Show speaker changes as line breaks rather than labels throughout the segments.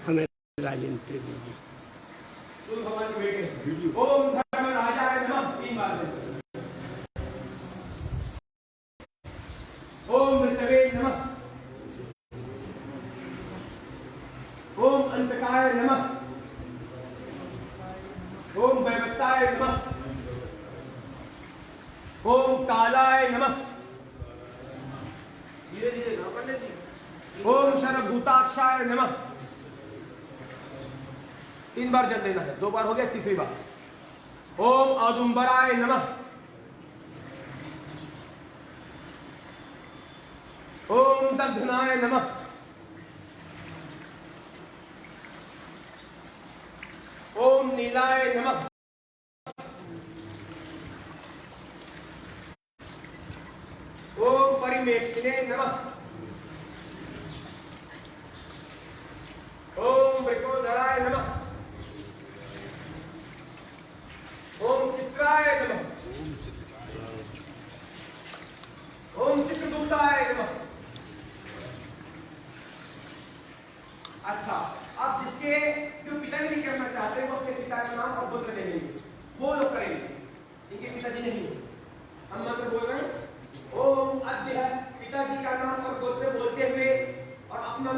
हमें राजेंद्र त्रिवेदी।
भगवान के बेटे ओम धर्मराजाय नमः 3 बार ओम मृतवे नमः, ओम अंतकाय नमः, ओम वैवस्ताय नमः, ओम कालाय नमः, धीरे धीरे ना पढ़ने दीजिए। ओम सर्वभूताक्षाय नमः 3 बार जल देना है, 2 बार हो गया, तीसरी बार ओम औदुंबराय नमः, ओम दर्धनाय नमः, ओम नीलाय नमः, ओम परिमेष्टिने नमः, ओम वृकोदराय नमः, ओम चित्राय नमः, ओम चित्रगुप्ताय नमः। अच्छा, आप जिसके जो पिताजी करना चाहते हैं वो अपने पिता का नाम और गोत्र ले लेंगे, वो लोग करेंगे, इनके पिताजी नहीं है। हम मंत्र बोल रहे हैं ओम अद्य, पिताजी का नाम और गोत्र बोलते हुए और अपना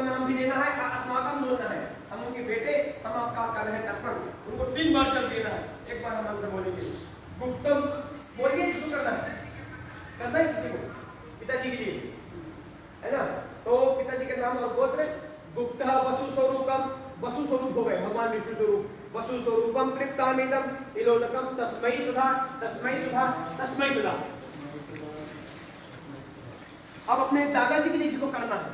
नाम भी लेना है और अस्माकम बोलना है। हम उनके बेटे, हम आपका कर रहे हैं तर्पण, उनको 3 बार जल देना है। एक बार हम मंत्र बोलेंगे, गुप्तम बोलिए, किसको करना है किसी को, पिताजी के लिए, है ना। तो पिताजी के नाम और गोत्र गुप्त वसु स्वरूपम, वसु स्वरूप हो गए भगवान विष्णु स्वरूप, वसु स्वरूपम तृप्तामिदम तिलोदकम तस्मै सुधा तस्मै सुधा तस्मै सुधा। अब अपने दादाजी के लिए जिसको करना है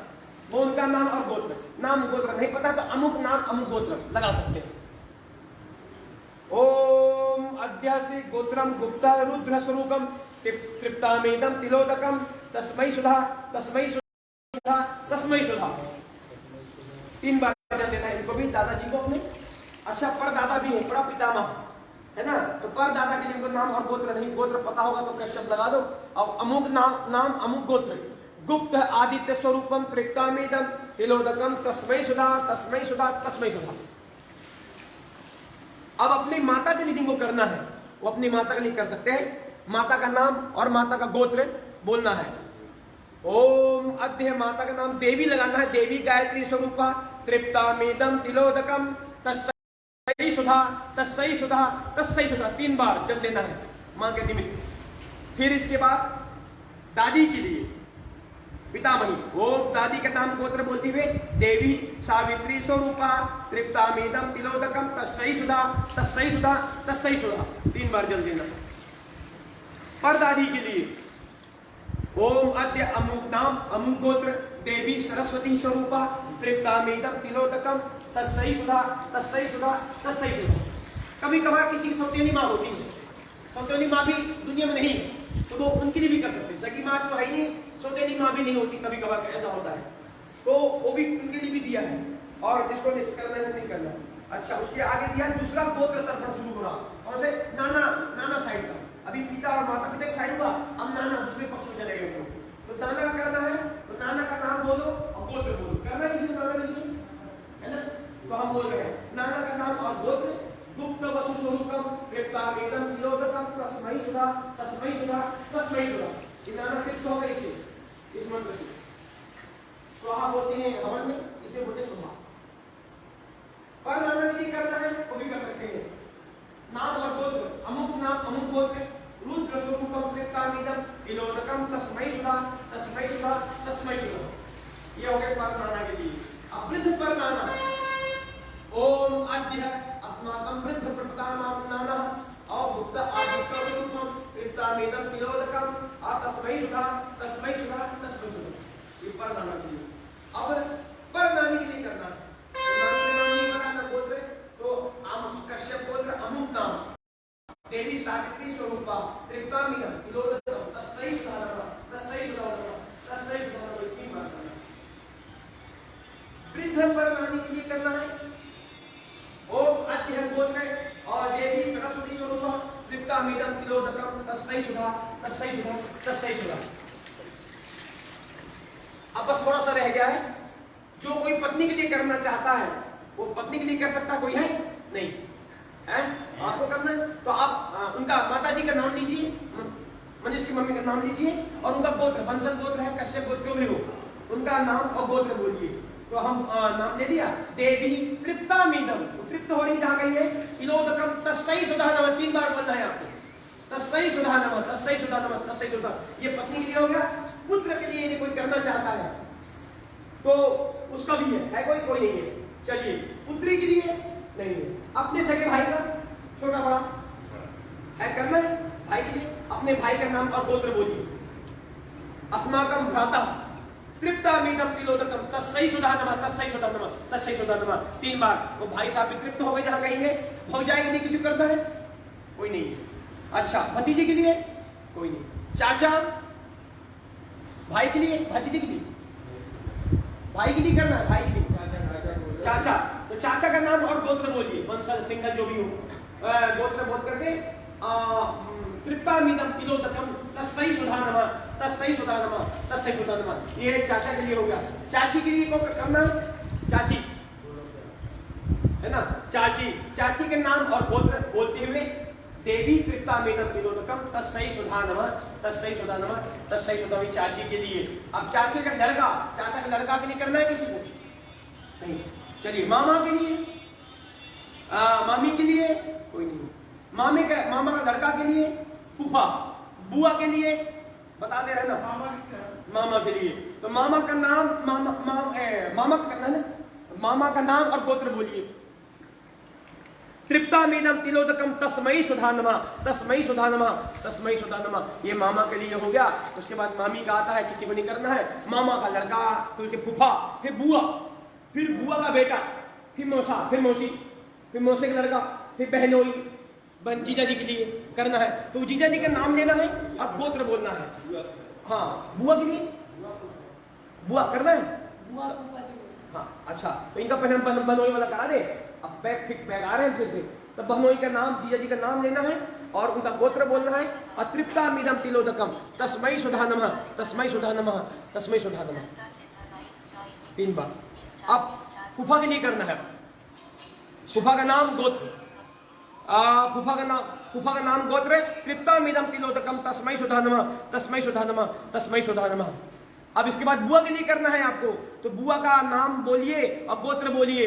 वो उनका नाम और गोत्र, नाम गोत्र नहीं पता तो अमुक नाम अमुक गोत्र लगा सकते हैं। ओम अद्य श्री गोत्रम गुप्ता रुद्र स्वरूपम तृप्तामिदम तिलोदकम तस्मै सुधा तस्मै सुधा तस्मै सुधा। 3 बार जल देना है इनको भी, दादाजी को अपने। अच्छा, परदादा भी है, बड़ा पितामह है ना, तो परदादा के लिए इनको नाम और गोत्र नहीं, गोत्र पता होगा तो कश्यप लगा दो। अब अमुक नाम अमुक गोत्र, गुप्त आदित्य स्वरूपम त्रिक्तामिदम तिलोदकम तस्मै सुधा तस्मै सुधा तस्मै सुधा। अब अपनी माता के लिए जिनको करना है वो अपनी माता के लिए कर सकते हैं, माता का नाम और माता का गोत्र बोलना है। ओम अद्य, माता का नाम देवी लगाना है, देवी गायत्री स्वरूपा तृप्तामिदम तिलोदकम तस्मै सुधा तस्मै सुधा तस्मै सुधा। 3 बार जल देना है मां के निमित्त। फिर इसके बाद दादी के लिए पितामही, ओम दादी के नाम गोत्र बोलती हुए देवी सावित्री स्वरूपा तृप्तामिदम तिलोदकम तस्मै सुधा तस्मै सुधा तस्मै सुधा। 3 बार जल देना। परदादी के लिए ओम अद्य अमुक नाम अमुक गोत्र देवी सरस्वती स्वरूपा तृप्तामिदम तिलोदकम तस्मै सुधा तस्मै सुधा तस्मै सुधा। कभी कभार किसी की सौतेली माँ होती है, सौतेली माँ भी दुनिया में नहीं है तो वो उनके लिए भी कर सकते हैं। सगी माँ तो है ही, सौतेली माँ भी नहीं होती, कभी कभार ऐसा होता है तो वो भी उनके लिए भी दिया है, और जिसको करना है नहीं करना। अच्छा, उसके आगे दिया दूसरा गोत्र तर्पण शुरू हो रहा, और से नाना साइड का, अभी पिता और माता पिता साइड हुआ, अब नाना दूसरे पक्ष में चले गए। तो नाना का करना है तो नाना का नाम बोलो और गोत्र बोलो, करना है किसी नाना के लिए, है ना। तो हम बोल रहे हैं नाना का नाम और गोत्र गुप्त वसु स्वरूपम तृप्तामिदम तिलोदकम तस्मै सुधा तस्मै सुधा तस्मै सुधा। ये नाना किस हो गए इसे, इस मंत्र से स्वाहा बोलते हैं हवन में, इसे बोलते सुधा। पर नाना के लिए करना है वो भी कर सकते हैं, नाम और गोत्र अमुक नाम अमुक गोत्र रुद्र स्वरूपम तृप्तामिदम तिलोदकम तस्मै सुधा तस्मै सुधा तस्मै सुधा। ये हो गए पर नाना के लिए। अब वृद्ध पर नाना, ओम अद्य अस्माकं वृद्ध प्रपदानां नाना और गुप्त आदित्य स्वरूपम तृप्तामिदम तिलोदकम तस्मै सुधा तस्मै सुधा तस्मै सुधा। ये पर नाना के लिए। अब पर नानी के लिए करना है, नानी का नाम नहीं गोत्र तो कश्यप गोत्र अमुक नाम देवी सावित्री स्वरूपा तृप्तामिदम तिलोदकम तस्मै सुधा तस्मै सुधा तस्मै सुधा। वृद्ध पर नानी के लिए करना है ओम अद्य गोत्र और देवी सरस्वती स्वरूपा तृप्तामिदम तिलोदकम तस्मै सुधा तस्मै सुधा तस्मै सुधा। अब बस थोड़ा सा रह गया है जो कोई पत्नी के लिए करना चाहता है वो पत्नी के लिए कर सकता, कोई है नहीं है? आपको करना है तो आप उनका माता जी का नाम लीजिए, मनीष की मम्मी का नाम लीजिए और उनका गोत्र, बंसल गोत्र है, कश्यप गोत्र जो भी हो, उनका नाम और गोत्र बोलिए। तो हम नाम ले लिया, देवी तृप्तामीदम, तृप्त हो रही जहां गई है, तिलोदकम तस्मै सुधा नमः, 3 बार बोलना है आपको, तस्मै सुधा नमः, तस्मै सुधा नमः, तस्मै सुधा। ये पत्नी के लिए हो गया। पुत्र के लिए यदि कोई करना चाहता है तो उसका भी है कोई नहीं है। चलिए, पुत्री के लिए नहीं है, अपने सगे भाई का, छोटा बड़ा है करना है, भाई के लिए अपने भाई का नाम और गोत्र बोलिए। अस्माकं भ्राता तृप्तामीदम तिलोदकम तस्मै सुधा नमः, तस्मै सुधा नमः, तस्मै सुधा नमः, 3 बार। वो भाई साहब भी तृप्त हो गए जहां कहीं है। भौजाई के लिए किसी को करना है, कोई नहीं है। अच्छा, भतीजे के लिए कोई नहीं। चाचा, भाई के लिए, भतीजे के लिए, भाई के लिए करना है, भाई के लिए चाचा, तो चाचा का नाम और गोत्र बोलिए, वंशज सिंगल जो भी हो, गोत्र बोल करके तृप्तामीदम तिलोदकम तस्मै सुधा नमः, तस्मै सुधा नमः, तस्मै सुधा नमः। ये चाचा के लिए हो गया। चाची के लिए को करना है, चाची है ना, चाची के नाम और गोत्र बोलते हुए देवी तृप्तामीदम तिलोदकम तस्मै सुधा नमः, तस्मै सुधा नमः, तस्मै सुधा। चाची के लिए। अब चाचा का लड़का के लिए करना है किसी को नहीं। चलिए, मामा के लिए, मामी के लिए कोई नहीं। मामा का लड़का के लिए फूफा, बुआ के लिए बताते रहना, मामा के लिए। तो मामा का नाम, मामा का करना है ना, मामा का नाम और गोत्र बोलिए। तृप्तामीदम तिलोदकम तस्मै सुधा नमः, तस्मै सुधा नमः, तस्मै सुधा नमः। ये मामा के लिए हो गया। उसके बाद मामी का आता है, किसी को नहीं करना है। मामा का लड़का, फिर फूफा, फिर बुआ, फिर बुआ का बेटा, फिर मौसा, फिर मौसी, फिर मौसे का लड़का, फिर बहनोई, जीजा जी के लिए करना है। तो जीजा जी का नाम लेना है और गोत्र बोलना है। हाँ, बुआ के लिए, बुआ करना है, हाँ। अच्छा, तो इनका पहले हम बहनोई वाला करा दे। अब बैग आ रहे हैं फिर से, तो बहनोई का नाम, जीजा जी का नाम लेना है और उनका गोत्र बोलना है। अतृप्तामीदम तिलोदकम तस्मै सुधा नमः, तस्मै सुधा नमः, तस्मै सुधा नमः, 3 बार। अब फूफा के लिए करना है। फूफा का नाम, गोत्र, फूफा का नाम गोत्र तृप्तामीदम तिलोदकम तस्मै सुधा नमः, तस्मै सुधा नमः, तस्मै सुधा नमः। अब इसके बाद बुआ के लिए करना है आपको, तो बुआ का नाम बोलिए और गोत्र बोलिए।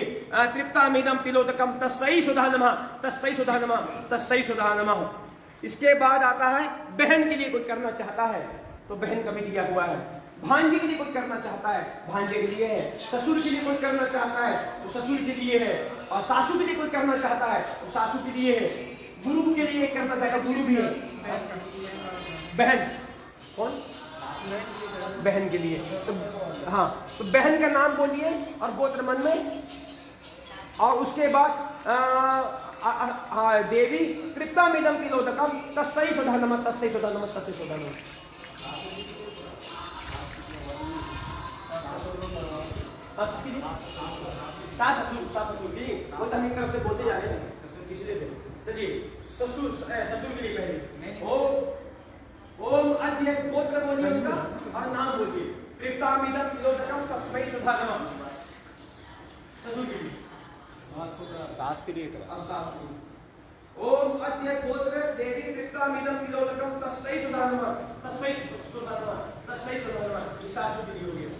तृप्तामीदम तिलोदकम तस्मै सुधा नमः, तस्मै सुधा नमः, तस्मै सुधा नमः। इसके बाद आता है बहन के लिए कोई करना चाहता है तो बहन का भी दिया हुआ है। भांजे के लिए कोई करना चाहता है, भांजे के लिए है। ससुर के लिए कोई करना चाहता है तो ससुर के लिए है। और सासू के लिए कोई करना चाहता है तो सासू के लिए है। गुरु के लिए करना चाहता है, गुरु भी है। बहन, कौन? बहन के लिए। तो हाँ, तो बहन का नाम बोलिए और गोत्र मन में। और उसके बाद देवी तृप्तामीदम तिलोदकम तस्मै सुधा नमः, तस्मै सुधा नमः, तस्मै सुधा नमः। किसके लिए? सास ससुर के लिए। वो तो हम एक तरफ से बोलते जा रहे हैं, इसलिए चलिए ससुर के लिए पहले ओम अद्य गोत्र बोलिए उनका और नाम बोलिए। तृप्तामीदम तिलोदकम तस्मै सुधा नमः, ससुर के लिए, सास के लिए। ओम अद्य गोत्र देवी तृप्तामीदम तिलोदकम तस्मै सुधा नमः, तस्मै सुधा नमः, तस्मै सुधा नमः। सासू के लिए हो गया।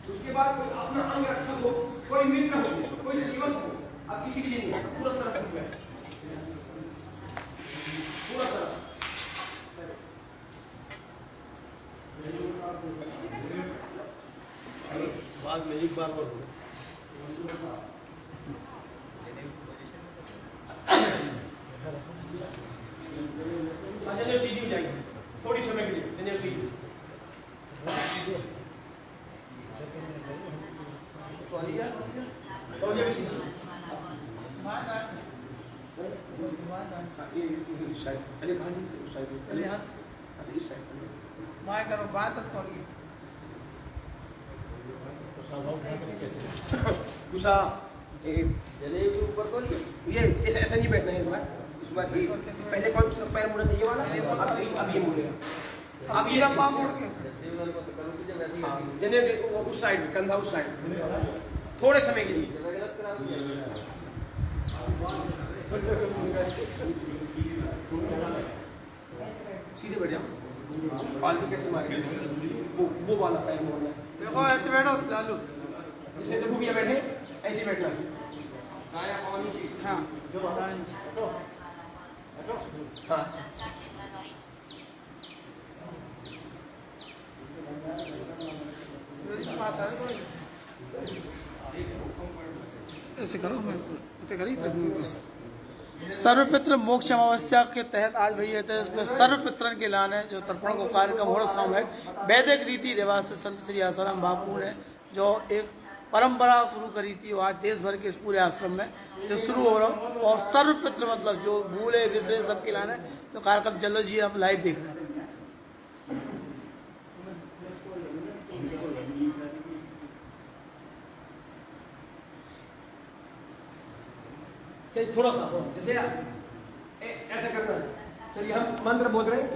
उसके बाद कोई अपना अंग रक्षक हो, कोई मित्र हो, कोई सेवक हो, अब किसी के लिए नहीं, पूरा तरफ हो गया, पूरा तरफ।
बाद में एक बार और
जनेऊ सीधी हो जाएगी थोड़ी समय के लिए, जनेऊ सीधी।
करो बात
गुस्सा जलेब के ऊपर को ये ऐसा नहीं बैठना है। इस बार पहले कौन सा पैर मुड़ा था, ये वाला, अब ये मुड़ेगा। अब
सीधा पाँव मोड़ के
जने उस साइड में, कंधा उस साइड थोड़े समय के लिए। सीधे बैठ जाओ। पालतू कैसे मारेंगे? वो वाला पैर मोड़ना है।
देखो ऐसे बैठो लालू।
जैसे देखो भैया बैठे ऐसे बैठना है।
हाँ
हाँ
पास आ जाओ। ऐसे करो मैं ऐसे करी सर्वपित्र मोक्ष अमावस्या के तहत आज भैया इसमें सर्वपित्रन के ऐलान है जो तर्पण को कार्यक्रम हो सामूहिक वैदिक रीति रिवाज से संत श्री आसाराम बापू ने जो एक परंपरा शुरू करी थी वो आज देश भर के इस पूरे आश्रम में जो शुरू हो रहा हो। और सर्वपित्र मतलब जो भूले विसरे सबके ऐलान है तो कार्यक्रम चलो जी आप लाइव देख रहे हैं।
चलिए थोड़ा सा जैसे ऐसा करना है। चलिए हम मंत्र बोल रहे हैं।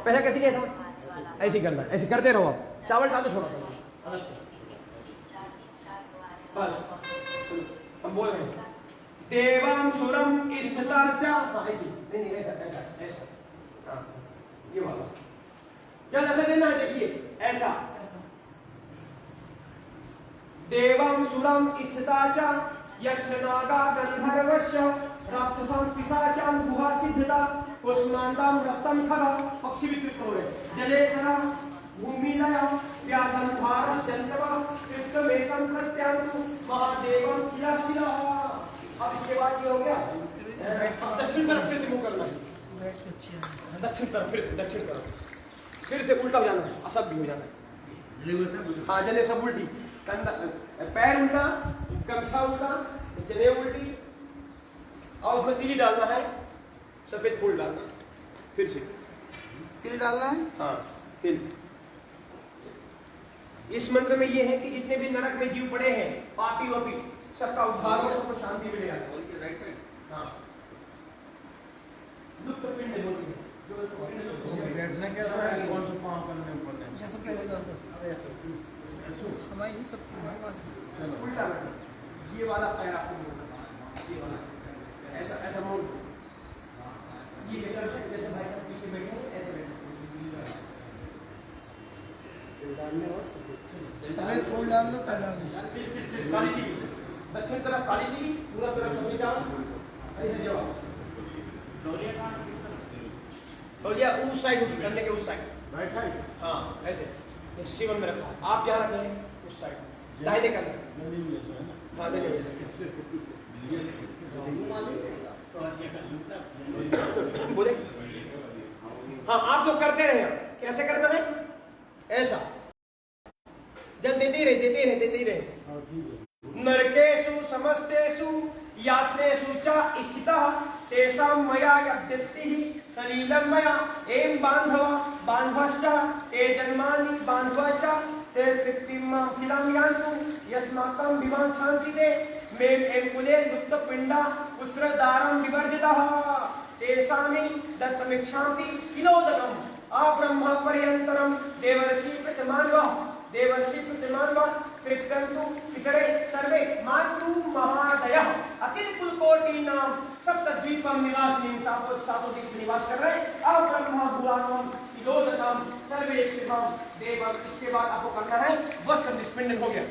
पहले कैसे किया था? ऐसे ही करना है, ऐसे करते रहो। आप चावल डालो थोड़ा सा बस। हम बोल रहे हैं देवम सुरम स्थिता च। ऐसे नहीं ऐसा ऐसा ऐसा। हाँ ये वाला चल ऐसा देना है। देखिए ऐसा देवम सुरम स्थिता च यक्षनागा गंधर्वस्य राक्षसं पिशाचं गुहा सिद्धता कुष्मांडं रक्तं खग। पक्षी विकृत हो रहे जलेश्वरा भूमिलय व्याधं भारत जंतव कृष्णमेकं प्रत्यांतु महादेवं किला। अब इसके बाद ये हो गया दक्षिण तरफ फिर से मुंह करना है। दक्षिण तरफ फिर से दक्षिण तरफ फिर से उल्टा हो जाना है। असभ भी हो जाना है। हाँ जले सब उल्टी पैर उल्टा गमछा उल्टा जने उल्टी और उसमें तिली डालना है। सफेद फूल डालना फिर से
तिल डालना है।
हाँ तिल। इस मंत्र में ये है कि जितने भी नरक में जीव पड़े हैं पापी वापी सबका उद्धार हो, सबको शांति मिलेगा। हाँ लुप्त पिंड होती है
बैठने के बाद कौन सा पाँव करने पड़ते हैं जैसे पहले हमारी नहीं सब
उल्टा ये वाला पैर आपको मोड़ना है। ये वाला ऐसा ऐसा मोड़ दो। ये जैसे भाई साहब पीछे बैठे हैं ऐसे बैठे।
सफेद फूल डाल लो काली
टीवी दक्षिण तरफ काली टीवी पूरा तरफ सफेद डाल ऐसे जवाब। और ये उस साइड होगी करने के उस साइड राइट साइड। हाँ ऐसे शिवम में रखा आप जहाँ रखे हैं उस साइड दाहिने करना। बोले हाँ आप जो करते रहे कैसे करना है ऐसा जब देते ही रहे। नरकेषु समस्तेषु यात्रेषु च स्थितः तेषां मया यद्यत्तिः सलीलं मया एं बान्धवश्च ते जन्मानि बान्धवश्च ते तृप्तिं खिलां यान्तु यस्माकं विवाञ्छन्ति ते मे कुले लुप्तपिण्डा पुत्रदारं विवर्जितः तेषामि दत्तमिच्छान्ति किलोदकम् अब्रह्म पर्यन्तरं देवर्षि प्रतिमान्वा कृत्यन्तु पितरे सर्वे मातृ महादयः अखिल कुलकोटिनां सप्तद्वीपं निवासिनीं सातों निवास कर रहे अब्रह्म भुवानम किलोदकम सर्वे शिवम देवम। इसके बाद आपको करना है वस्त्र निष्पिंडन हो गया।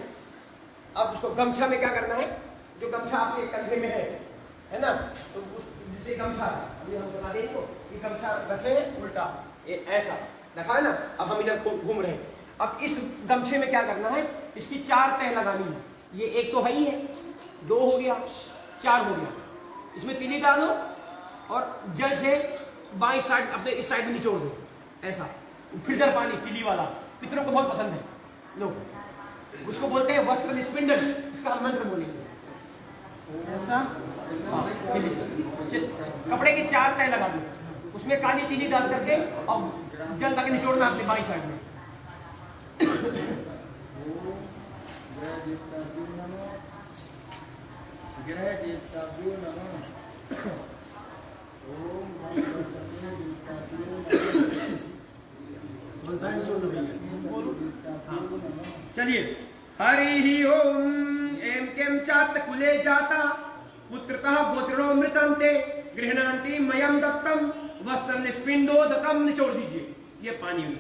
अब उसको गमछा में क्या करना है? जो गमछा आपके कंधे में है ना, तो जिसे गमछा अभी हम बता दें तो ये गमछा रखे हैं उल्टा ये ऐसा रखा है ना। अब हम इधर घूम रहे हैं। अब इस गमछे में क्या करना है? इसकी 4 तह लगानी है। ये एक तो है ही है, 2 हो गया, 4 हो गया। इसमें तिली डालो और जल से बाईं साइड अपने इस साइड में निचोड़ दो ऐसा। फिल्टर पानी तिली वाला पितरों को बहुत पसंद है लोग, उसको बोलते हैं वस्त्र निष्पिंडन। इसका हम मंत्र बोलेंगे ऐसा। कपड़े की 4 तह लगा दो, उसमें काली तिली डाल करके और जल लगा निचोड़ना अपने बाईं साइड में। चलिए। हरि ही ओम एम केम चात कुले जाता पुत्रतः गोत्रोमृतम ते गृहणांति मयम दत्तम वस्त्र निष्पिंडोदकम निचोड़ दीजिए। ये पानी में।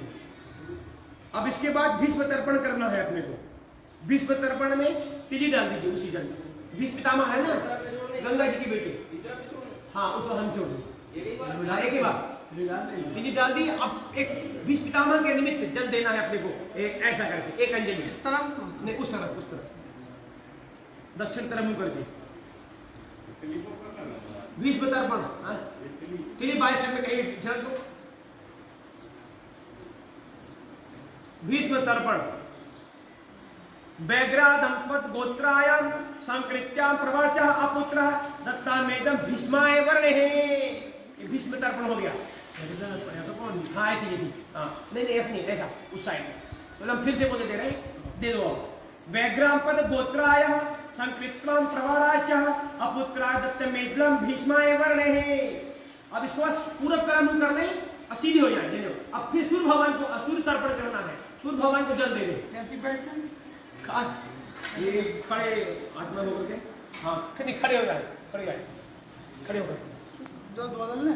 अब इसके बाद भीष्म तर्पण करना है अपने को। भीष्म तर्पण में तिली डाल दीजिए उसी जल में। भीष्म पितामह है ना गंगा जी की बेटे, हाँ उसको हम छोड़ दें के बाद तिली डाल दी। अब एक भीष्म पितामह के निमित्त जल देना है अपने को, ऐसा करके एक अंजलि इस तरफ नहीं उस तरफ दक्षिण तरफ मुंह करके भीष्म तर्पण। तिली 22 में कहीं झलक दो। भीष्म तर्पण बैग्रा दंपत गोत्रायाम संकृत्याम प्रवाचा अपुत्र दत्तामेदम भीष्माय वर्णे। भीष्म तर्पण हो गया। हाँ ऐसे हाँ नहीं ऐसा नहीं, ऐसा उस साइड मतलब फिर से बोले दे रहे दे दो। बैग्राम पद गोत्राय संकृत्याम प्रवाचा अपुत्र दत्तामेदम भीष्माय वर्णे। अब इसको पूरा तरह मुंह कर ले और सीधी हो जाए। अब फिर सूर्य भगवान को सूर्य तर्पण करना है। सूर्य भगवान को जल दे दे। कैसी बैठना ये खड़े आत्मा होकर के, हाँ नहीं खड़े हो जाए, खड़े जाए, खड़े हो गए जो बदलने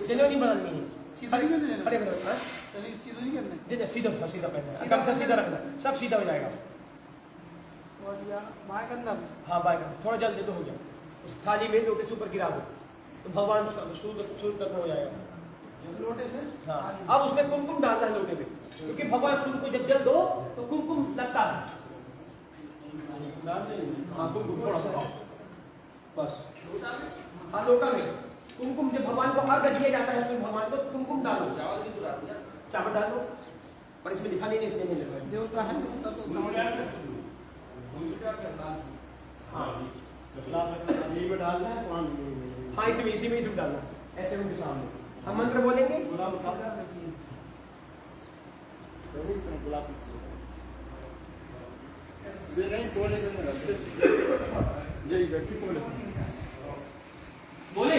चलो नहीं बदलनी है, सीधा नहीं करना, खड़े हो जाए। चलिए सीधा नहीं करना, जी सीधा सीधा पहनना, एकदम से सीधा रखना, सब सीधा हो जाएगा। बाएं कंधा, हाँ बाएं कंधा थोड़ा जल दे दो हो जाए। उस थाली में लोटे से ऊपर गिरा दो तो भगवान सूर्य तक हो जाएगा लोटे से। हाँ अब उसमें कुमकुम डालना है लोटे में, क्योंकि भगवान सूर्य को जब जल दो तो कुमकुम लगता है। हाँ कुमकुम थोड़ा सा बस। हाँ लोटा में कुमकुम जब भगवान को अर्घ दिया जाता है सूर्य भगवान को कुमकुम डालो। चावल डाल दो पर इसमें लिखा नहीं इसलिए नहीं लगा देवता है। हाँ इसी में डालना ऐसे उनके सामने हम मंत्र बोलेंगे। बोले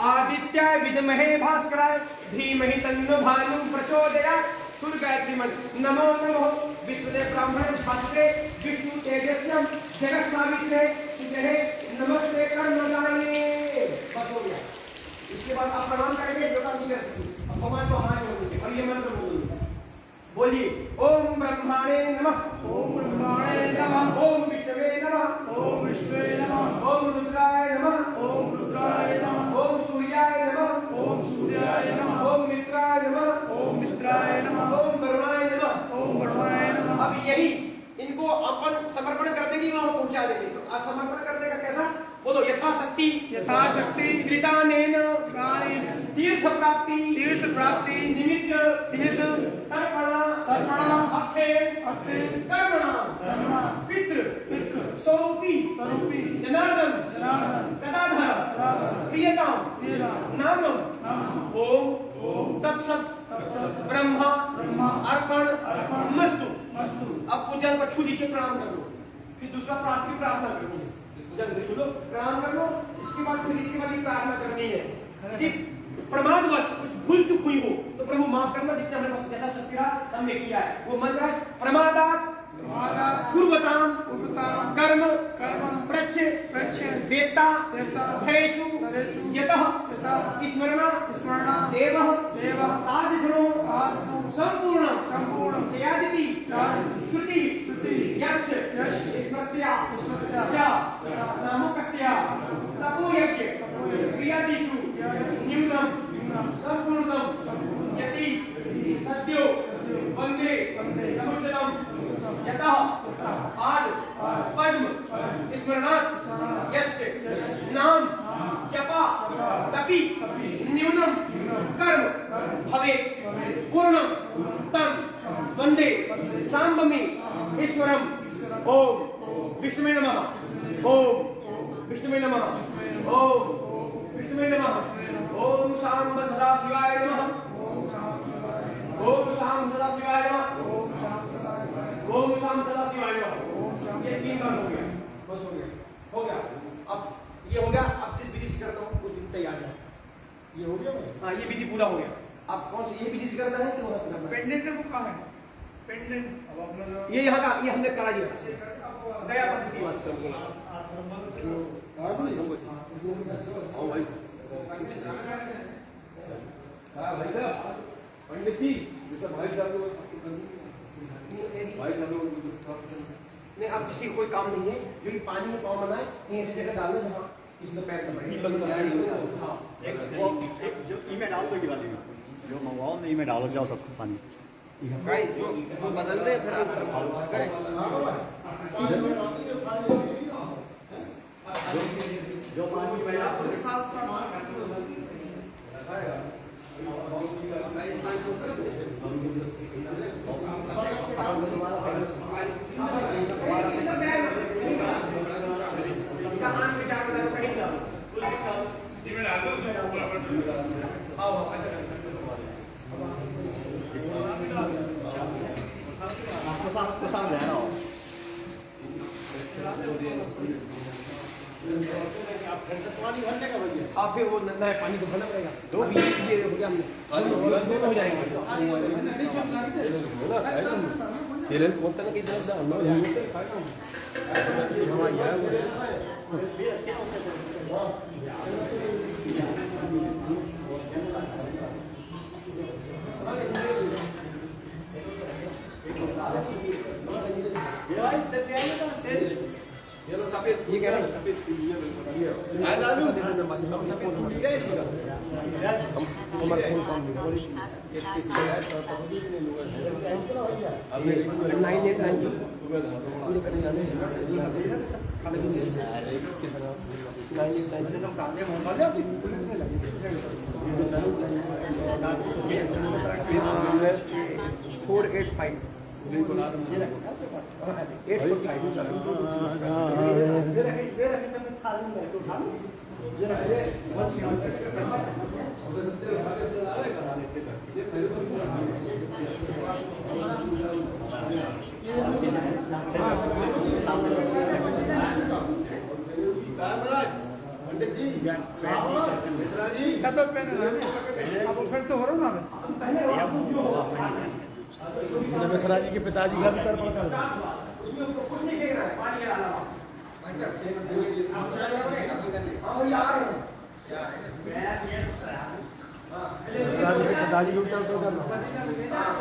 आदित्याय विद्महे भास्कराय धीमहि तन्नो भानु प्रचोदयात्। सूर्य गायत्री मंत्र नमो नमो विश्वदेव ब्राह्मण भास्करे विष्णु तेजस्यम जगत सावित्रे सुजहे नमस्ते कर्मदायिने। बस हो गया। इसके बाद आप प्रणाम करेंगे जो काम नहीं कर सकते। अब भगवान को हाथ जोड़ेंगे और ये मंत्र बोलिए। बोलिए ओम ब्रह्माणे नमः, ओम ब्रह्माणे नमः, ओम विष्णवे नमः, ओम विष्णवे नमः, ओम रुद्राय नमः, ओम रुद्राय नमः, ओम सूर्याय नमः, ओम सूर्याय नमः, ओम मित्राय नमः, ओम मित्राय नमः, ओम वरुणाय नमः, ओम वरुणाय नमः। अब यही इनको अपन समर्पण कर देंगे वहां पहुंचा देंगे। तो आप समर्पण करने का कैसा बोलो? यथाशक्ति कृतानेन तीर्थ प्राप्ति निमित्त तर्पण अक्षय कर्मणा पितृ स्वरूपी जनार्दन गदाधर प्रियताम नाम ओम तत्सत ब्रह्मा अर्पण मस्तु। अब पूजन को छू दीजिए, प्रणाम कर लो, फिर दूसरा प्रार्थना करनी है। जल्दी बोलो प्रणाम कर लो। इसके बाद फिर इसके बाद प्रार्थना करनी है कि प्रमादवश कुछ भूल चूक हुई हो तो प्रभु माफ करना। जितना हमारे पास जैसा शक्ति रहा हमने किया है वो मंत्र है प्रमादात् पूर्वताम कर्म प्रच्छ वेत्ता धरेषु यतः स्मरणा देवः तादृशो संपूर्ण स्यादिति श्रुति यस्य स्मृत्या नामकत्या तपोयज्ञ क्रियादिषु न्यूनं संपूर्णं यति सद्यो वन्दे समुचितं यतः आज पद्म स्मरणात् यस्य नाम जपा तपि न्यूनं कर्म भवेत् पूर्णं तं वन्दे साम्बमे ईश्वरम्। ओम विष्णुवे नमः, ओम विष्णुवे नमः, ओम विष्णुवे नमः, ओम सांब सदाशिवाय नमः, ओम सांब सदाशिवाय नमः, ओम सांब सदाशिवाय नमः। ये 3 बार हो गया, बस हो गया। अब ये हो गया। अब जिस विधि से करता हूँ वो दिन तैयार है। ये हो गया। हाँ ये विधि पूरा हो गया। ये भी डिश करना है कि वहाँ से करना है?
पेंडेंट को कहाँ है पेंडेंट अब अपना जो
ये यहाँ का, ये हमने करा दिया गया पद्धति। पंडित जी नहीं, अब किसी को कोई काम नहीं है, जो ये पानी में पाँव बनाए ये ऐसी जगह डालना जहाँ इसमें पैर दबाए। हाँ,
जो इमें डाल दो वाली जो मंगवाओ नहीं में डालो जाओ सब पानी
जो बदल दे फिर
जो पानी आपको सामने है ना
आप फिर वो नया पानी को भरना पड़ेगा। दो भी ये हो गया हमने, दोनों हो जाएंगे। ये बोलता ना कि इधर ये कह रहा है सफेद
मिश्रा जी के पिताजी का भी कर पड़ता है।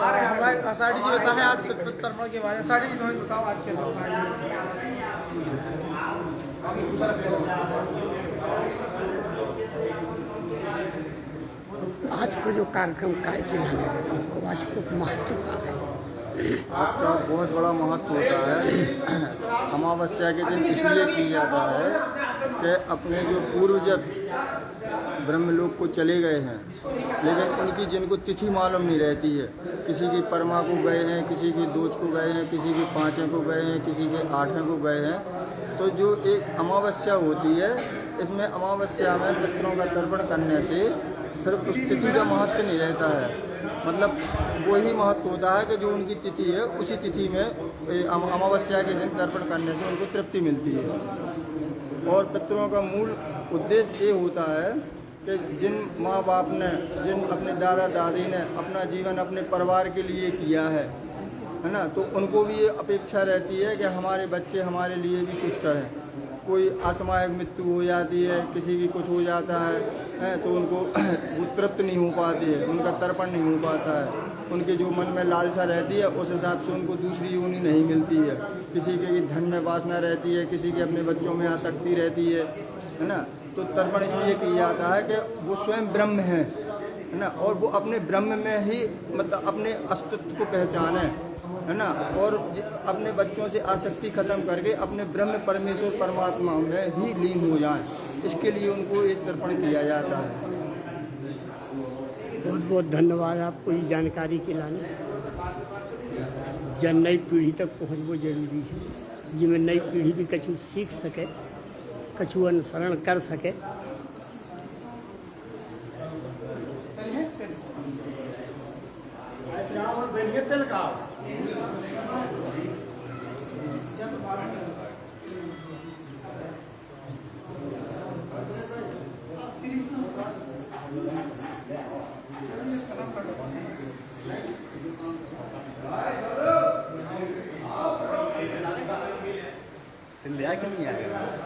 अरे हमारे आषाढ़ी जी बताएं आज तर्पण के बारे में। आषाढ़ी जी थोड़ी बताओ आज कैसे
आज का जो कार्यक्रम काय के लाने आज खूब महत्व का है।
आज का बहुत बड़ा महत्व होता है। अमावस्या के दिन इसलिए किया जाता है कि अपने जो पूर्वज ब्रह्मलोक को चले गए हैं, लेकिन उनकी जिनको तिथि मालूम नहीं रहती है, किसी की परमा को गए हैं, किसी की दूज को गए हैं, किसी की पाँचवें को गए हैं, किसी के आठवें को गए हैं, तो जो एक अमावस्या होती है, इसमें अमावस्या में पितरों का तर्पण करने से फिर उस तिथि का महत्व नहीं रहता है। मतलब वही महत्व होता है कि जो उनकी तिथि है उसी तिथि में अमावस्या के दिन तर्पण करने से उनको तृप्ति मिलती है। और पितरों का मूल उद्देश्य ये होता है कि जिन माँ बाप ने, जिन अपने दादा दादी ने अपना जीवन अपने परिवार के लिए किया है ना, तो उनको भी ये अपेक्षा रहती है कि हमारे बच्चे हमारे लिए भी कुछ करें। कोई असामयिक मृत्यु हो जाती है, किसी की कुछ हो जाता है तो उनको वो तृप्त नहीं हो पाती है, उनका तर्पण नहीं हो पाता है। उनके जो मन में लालसा रहती है उस हिसाब से उनको दूसरी योनि नहीं मिलती है। किसी के धन में वासना रहती है, किसी के अपने बच्चों में आसक्ति रहती है ना। तो तर्पण इसलिए किया जाता है कि वो स्वयं ब्रह्म है ना, और वो अपने ब्रह्म में ही मतलब अपने अस्तित्व को पहचाने है ना, और अपने बच्चों से आसक्ति खत्म करके अपने ब्रह्म परमेश्वर परमात्मा में ही लीन हो जाएं। इसके लिए उनको एक तर्पण किया जाता है।
बहुत बहुत धन्यवाद आपको ये जानकारी के लाने। जब नई पीढ़ी तक पहुँचना जरूरी है, जिसमें नई पीढ़ी भी कछु सीख सके, कछु अनुसरण कर सके।
तेल का
सलाम
फिर ले आया कि नहीं आया?